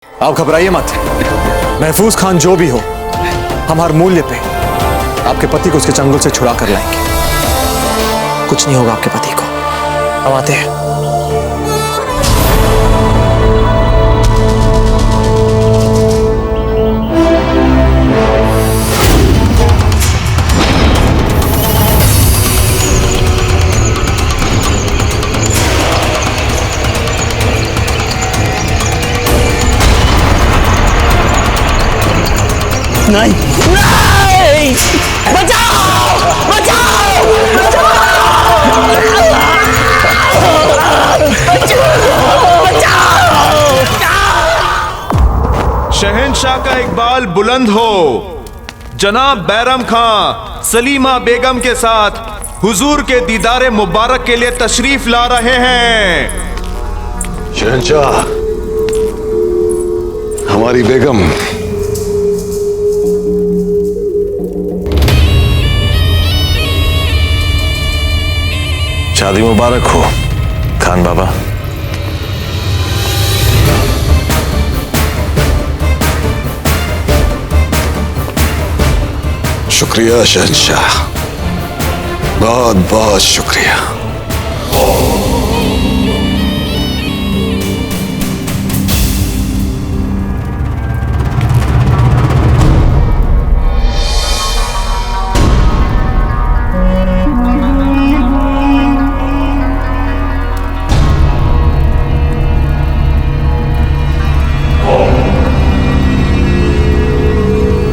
आप घबराइए मत। महफूज खान जो भी हो, हम हर मूल्य पे आपके पति को उसके चंगुल से छुड़ा कर लाएंगे। कुछ नहीं होगा आपके पति को। हम आते हैं। नहीं नहीं, बचाओ बचाओ शहंशाह का इकबाल बुलंद हो। जनाब बैरम खां सलीमा बेगम के साथ हुजूर के दीदारे मुबारक के लिए तशरीफ ला रहे हैं। शहंशाह, हमारी बेगम शादी मुबारक हो खान बाबा। शुक्रिया शहंशाह, बहुत बहुत शुक्रिया।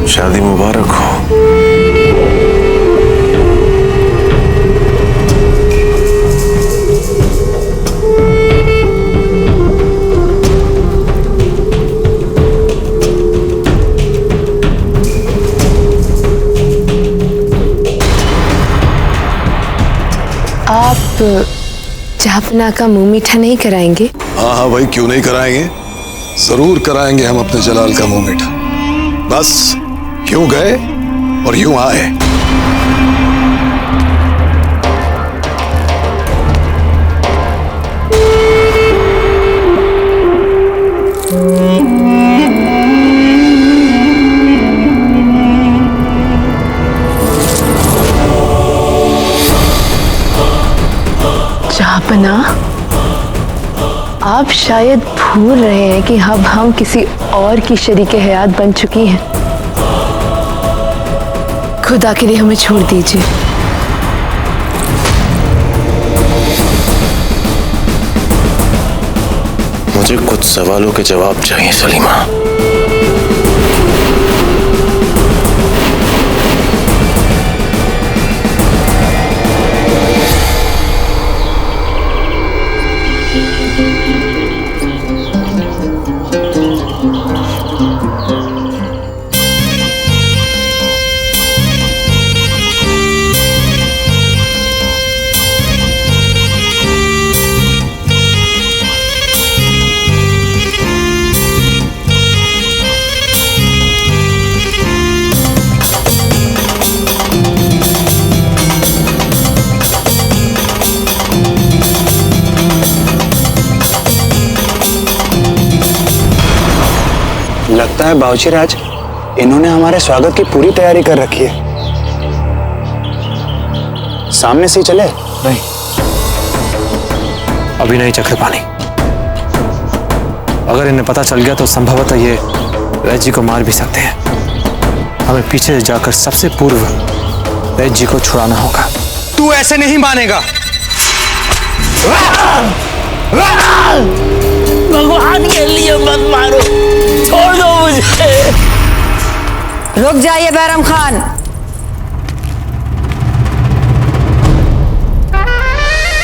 शादी मुबारक हो। आप जाफना का मुंह मीठा नहीं कराएंगे? हाँ हाँ भाई, क्यों नहीं कराएंगे, जरूर कराएंगे हम अपने जलाल का मुंह मीठा। बस यूं गए और यूं आए। जापना, आप शायद भूल रहे हैं कि अब हम किसी और की शरीके हयात बन चुकी हैं। खुदा के लिए हमें छोड़ दीजिए। मुझे कुछ सवालों के जवाब चाहिए सलीमा। लगता है बावर्ची राज, इन्होंने हमारे स्वागत की पूरी तैयारी कर रखी है। सामने से ही चले? नहीं, अभी नहीं चखे पानी। अगर इन्हें पता चल गया तो संभवतः ये वैद्य जी को मार भी सकते हैं। हमें पीछे जाकर सबसे पूर्व वैद्य जी को छुड़ाना होगा। तू ऐसे नहीं मानेगा। भगवान के लिए मत मारो, छोड़ दो मुझे। रुक जाइए बैरम खान।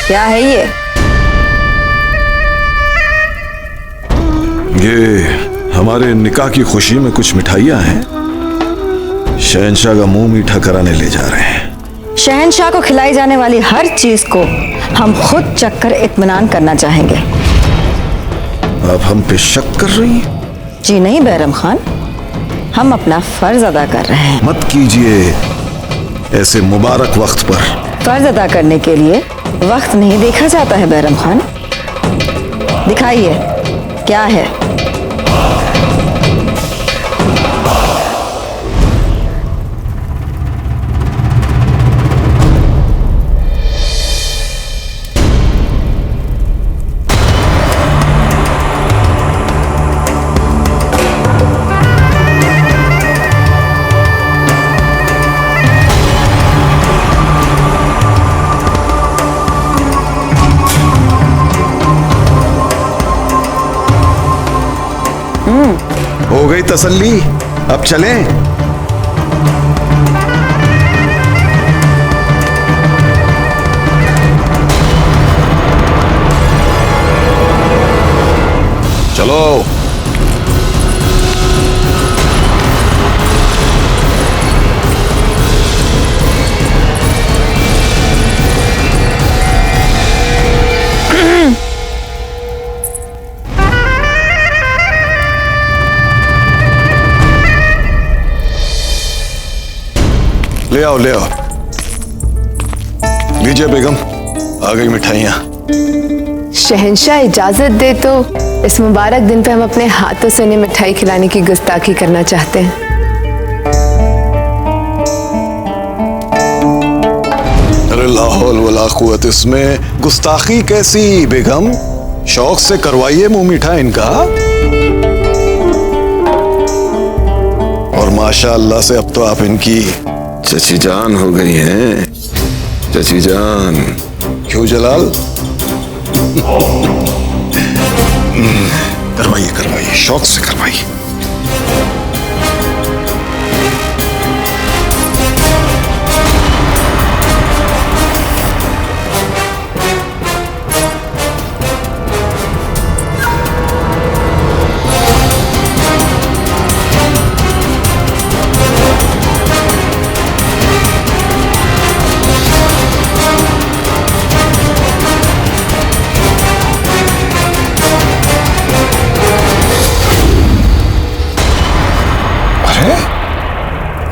क्या है ये हमारे निकाह की खुशी में कुछ मिठाइयां हैं, शहंशाह का मुंह मीठा कराने ले जा रहे हैं। शहंशाह को खिलाई जाने वाली हर चीज को हम खुद चखकर इत्मीनान करना चाहेंगे। आप हम पे शक कर रही हैं? जी नहीं बैरम खान, हम अपना फर्ज अदा कर रहे हैं। मत कीजिए ऐसे मुबारक वक्त पर। फर्ज अदा करने के लिए वक्त नहीं देखा जाता है बैरम खान। दिखाइए क्या है। हो गई तसल्ली, अब चलें। चलो। ले आओ ले आओ। लीजिए बेगम, आ गई मिठाइयाँ। शहंशाह इजाजत दे तो इस मुबारक दिन पे हम अपने हाथों से उन्हें मिठाई खिलाने की गुस्ताखी करना चाहते हैं। अरे ला हौल वला कुव्वत, इसमें गुस्ताखी कैसी बेगम? शौक से करवाइए मुंह मीठा इनका। और माशाअल्लाह से अब तो आप इनकी चची जान हो गई हैं। चची जान। क्यों जलाल? करवाइए करवाइए, शौक से करवाइए।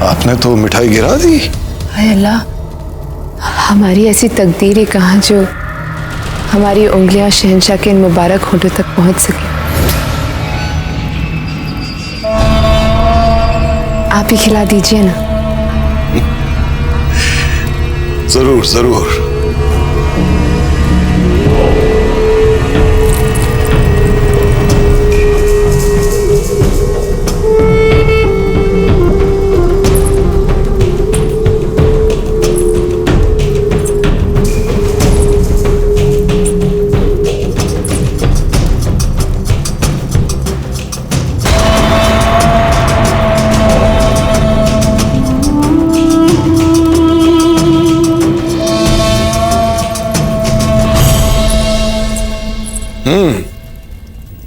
आपने तो मिठाई गिरा दी। हाय अल्लाह, हमारी ऐसी तकदीर ही कहाँ जो हमारी उंगलियां शहंशाह के इन मुबारक होठों तक पहुंच सके। आप ही खिला दीजिए ना। जरूर जरूर।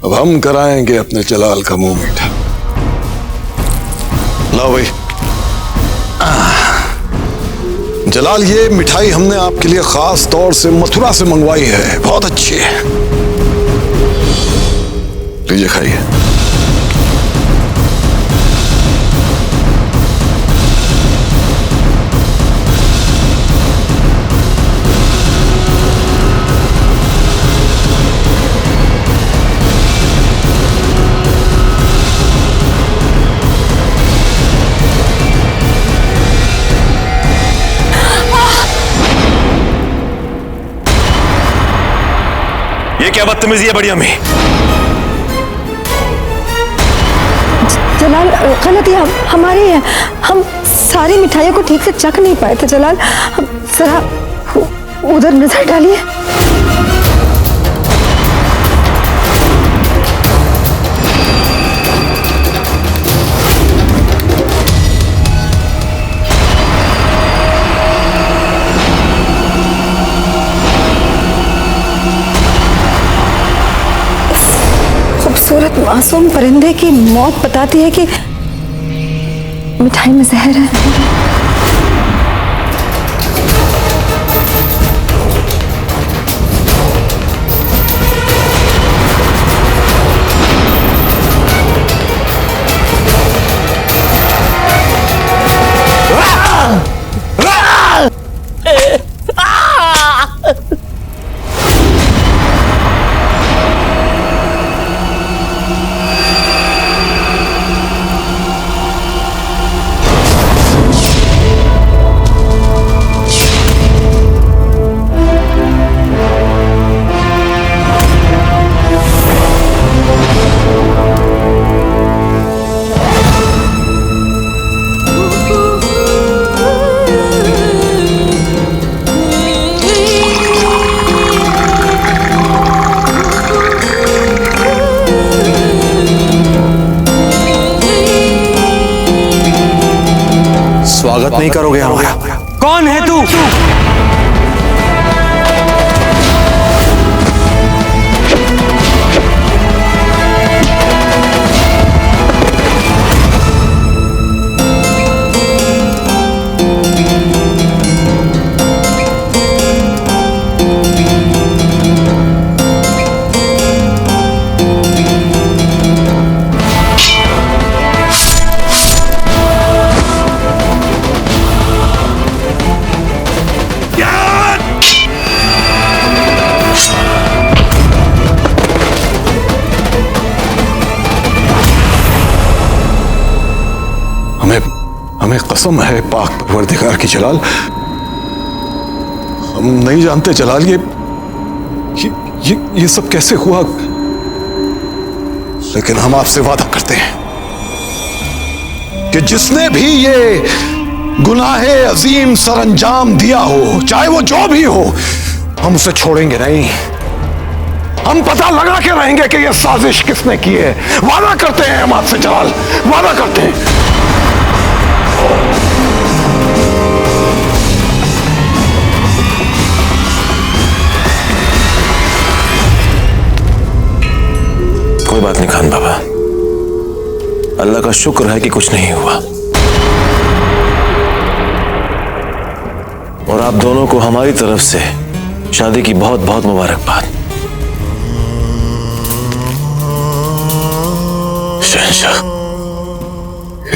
अब हम कराएंगे अपने जलाल का मुंह मीठा। लाओ भाई। जलाल, ये मिठाई हमने आपके लिए खास तौर से मथुरा से मंगवाई है, बहुत अच्छी है। लीजिए खाइए। ये क्या बदतमीजी है बड़ी अम्मी? जलाल, गलती हमारी है। हम सारी मिठाइयों को ठीक से चख नहीं पाए थे जलाल। हम जरा उधर नजर डालिए। खूबसूरत मासूम परिंदे की मौत बताती है कि मिठाई में जहर है। स्वागत नहीं करोगे हमारा? कौन है तू? हमें कसम है पाक परवरदिगार की जलाल, हम नहीं जानते जलाल ये सब कैसे हुआ, लेकिन हम आपसे वादा करते हैं कि जिसने भी ये गुनाहे अजीम सरंजाम दिया हो, चाहे वो जो भी हो, हम उसे छोड़ेंगे नहीं। हम पता लगा के रहेंगे कि ये साजिश किसने की है। वादा करते हैं हम आपसे जलाल, वादा करते हैं। कोई बात नहीं खान बाबा, अल्लाह का शुक्र है कि कुछ नहीं हुआ। और आप दोनों को हमारी तरफ से शादी की बहुत बहुत मुबारकबाद। शहंशाह,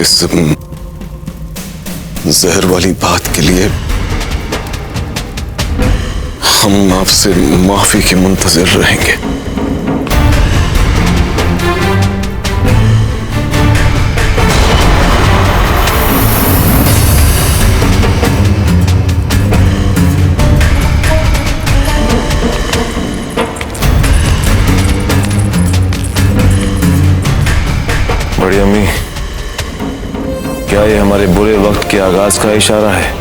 इस जहर वाली बात के लिए हम आपसे माफी के मुंतजिर रहेंगे। बड़ी अम्मी, क्या ये हमारे बुरे वक्त के आगाज का इशारा है?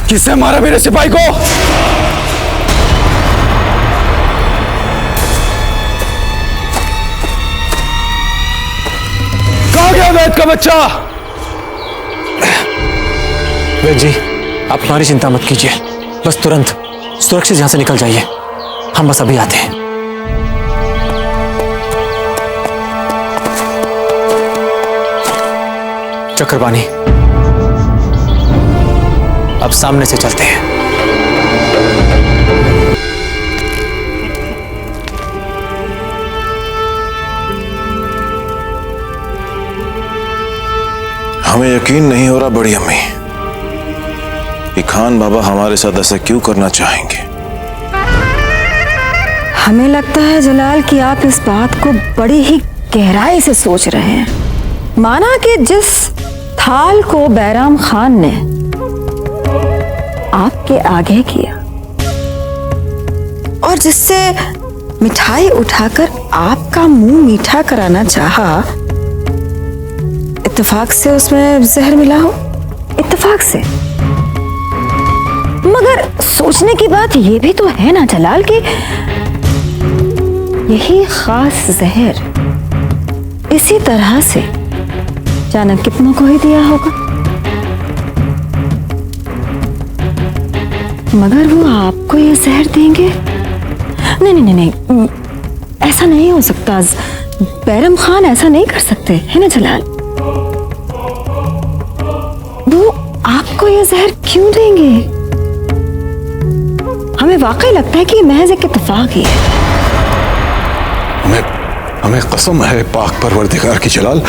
किसने मारा मेरे सिपाही को? कहां गया वैद का बच्चा? वैद जी, आप हमारी चिंता मत कीजिए, बस तुरंत सुरक्षित यहां से निकल जाइए। हम बस अभी आते हैं। चक्रपाणी, अब सामने से चलते हैं। हमें यकीन नहीं हो रहा बड़ी अम्मी कि खान बाबा हमारे साथ ऐसा क्यों करना चाहेंगे। हमें लगता है जलाल कि आप इस बात को बड़ी ही गहराई से सोच रहे हैं। माना कि जिस थाल को बैराम खान ने आपके आगे किया और जिससे मिठाई उठाकर आपका मुंह मीठा कराना चाहा, इत्तेफाक से उसमें जहर मिला हो, इत्तेफाक से। मगर सोचने की बात यह भी तो है ना जलाल कि यही खास जहर इसी तरह से जाने कितनों को ही दिया होगा, मगर वो आपको ये जहर देंगे? नहीं नहीं नहीं नहीं, ऐसा नहीं हो सकता। बैरम खान ऐसा नहीं कर सकते, है ना जलाल? वो आपको ये जहर क्यों देंगे? हमें वाकई लगता है कि महज एक इत्तेफाक ही है। हमें कसम है पाक परवरदिगार की जलाल,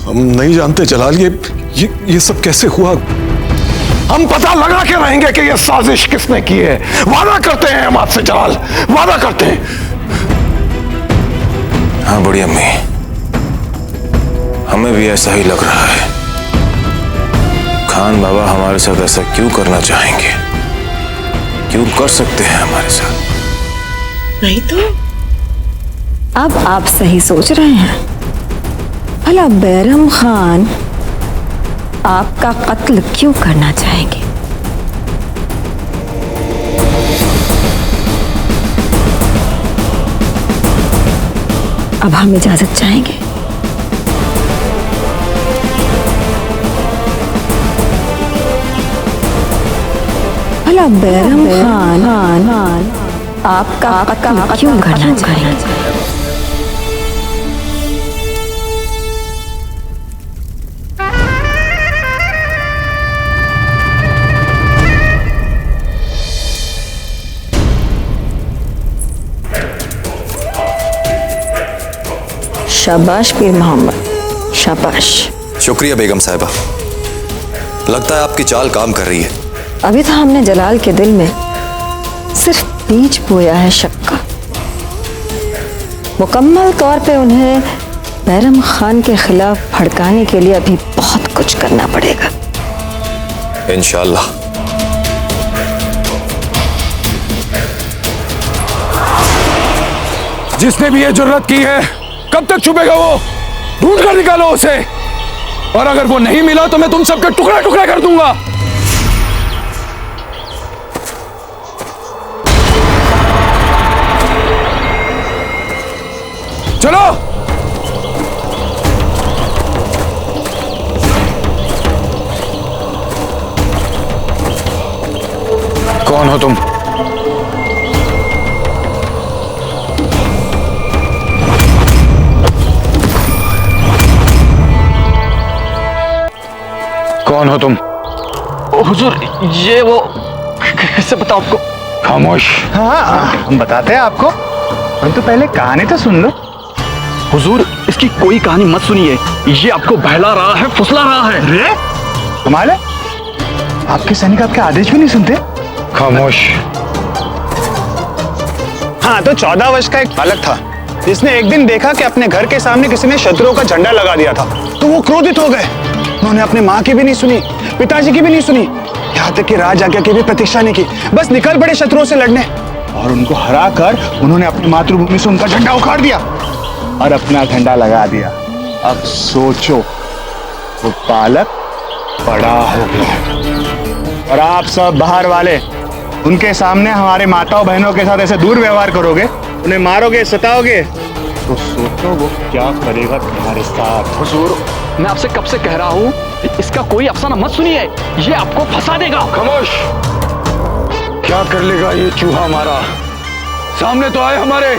हम नहीं जानते जलाल ये सब कैसे हुआ। हम पता लगा के रहेंगे कि ये साजिश किसने की है। वादा करते हैं हम आपसे जलाल, वादा करते हैं। हाँ बड़ी अम्मी, हमें भी ऐसा ही लग रहा है। खान बाबा हमारे साथ ऐसा क्यों करना चाहेंगे? क्यों कर सकते हैं हमारे साथ? नहीं तो अब आप सही सोच रहे हैं। भला बैरम खान आपका कत्ल क्यों करना चाहेंगे? अब हम इजाजत चाहेंगे। भला बैरम खान आपका कत्ल क्यों करना चाहेंगे? शाबाश पीर मोहम्मद, शाबाश। शुक्रिया बेगम साहिबा, लगता है आपकी चाल काम कर रही है। अभी तो हमने जलाल के दिल में सिर्फ बीज बोया है शक का। मुकम्मल तौर पे उन्हें बैरम खान के खिलाफ भड़काने के लिए अभी बहुत कुछ करना पड़ेगा। इंशाअल्लाह। जिसने भी ये जुर्रत की है, कब तक छुपेगा वो? ढूंढ कर निकालो उसे, और अगर वो नहीं मिला तो मैं तुम सबके टुकड़ा टुकड़ा कर दूंगा। चलो। कौन हो तुम? कौन हो तुम? हुजूर, ये वो कैसे बताओ आपको? खामोश। हाँ, हम बताते हैं आपको, परंतु पहले कहानी तो सुन लो। हुजूर, इसकी कोई कहानी मत सुनिए, ये आपको बहला रहा है, फुसला रहा है। रे कमाल है, आपके सैनिक आपके आदेश भी नहीं सुनते। खामोश। हाँ, तो 14 वर्ष का एक बालक था जिसने एक दिन देखा कि अपने घर के सामने किसी ने शत्रुओं का झंडा लगा दिया था, तो वो क्रोधित हो गए। उन्होंने अपनी माँ की भी नहीं सुनी, पिताजी की भी नहीं सुनी, यहाँ तक कि राज आज्ञा की भी प्रतीक्षा नहीं की, बस निकल पड़े शत्रुओं से लड़ने, और उनको हरा कर उन्होंने अपनी मातृभूमि से उनका झंडा उखाड़ दिया और अपना झंडा लगा दिया। अब सोचो, वो बालक बड़ा हो गया, और आप सब बाहर वाले उनके सामने हमारे माताओं बहनों के साथ ऐसे दूर व्यवहार करोगे, उन्हें मारोगे, सताओगे, तो सोचो वो क्या करेगा तुम्हारे साथ। हुजूर, मैं आपसे कब से कह रहा हूँ, इसका कोई अफसाना मत सुनिए, ये आपको फंसा देगा। खामोश। क्या कर लेगा ये चूहा हमारा? सामने तो आए हमारे।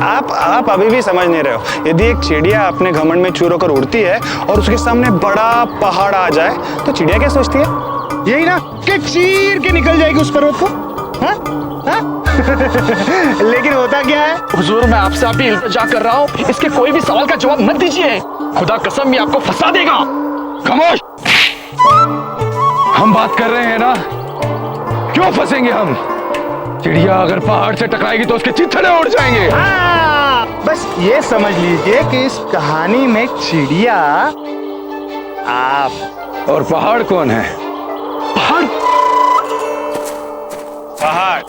आप अभी भी समझ नहीं रहे हो। यदि एक चिड़िया अपने घमंड में चूर होकर उड़ती है और उसके सामने बड़ा पहाड़ आ जाए, तो चिड़िया क्या सोचती है? यही ना कि चीर के निकल जाएगी उस पर्वत को। हाँ? हाँ? लेकिन होता क्या है? हुजूर, मैं आपसे अभी इल्तिजा कर रहा हूँ, इसके कोई भी सवाल का जवाब मत दीजिए, खुदा कसम ये आपको फंसा देगा। खामोश। हम बात कर रहे हैं ना, क्यों फंसेंगे हम? चिड़िया अगर पहाड़ से टकराएगी तो उसके चिथड़े उड़ जाएंगे। हाँ, बस ये समझ लीजिए कि इस कहानी में चिड़िया आप और पहाड़ कौन है? पहाड़? पहाड़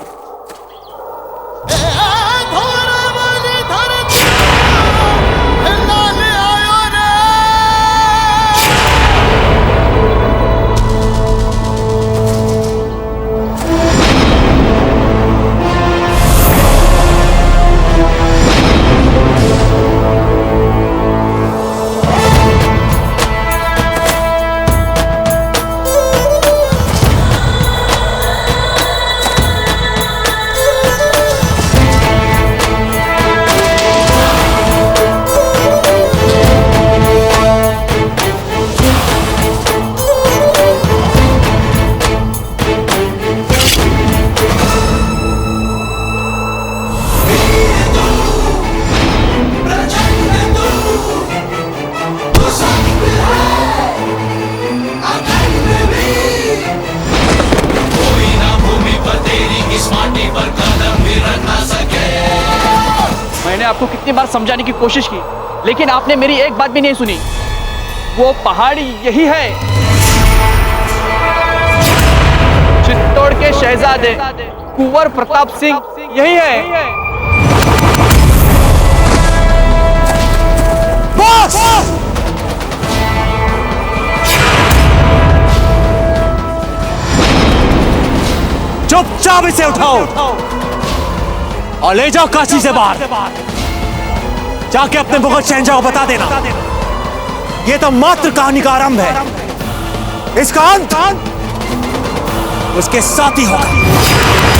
आपको कितनी बार समझाने की कोशिश की, लेकिन आपने मेरी एक बात भी नहीं सुनी। वो पहाड़ी यही है। चित्तौड़ के शहजादे कुंवर प्रताप सिंह यही है। बॉस! चुपचाप इसे उठाओ और ले जाओ काशी से बाहर। जाके अपने मुगल शहंशाह को बता देना ये तो मात्र कहानी का आरंभ है, इसका अंत उसके साथ ही होगा।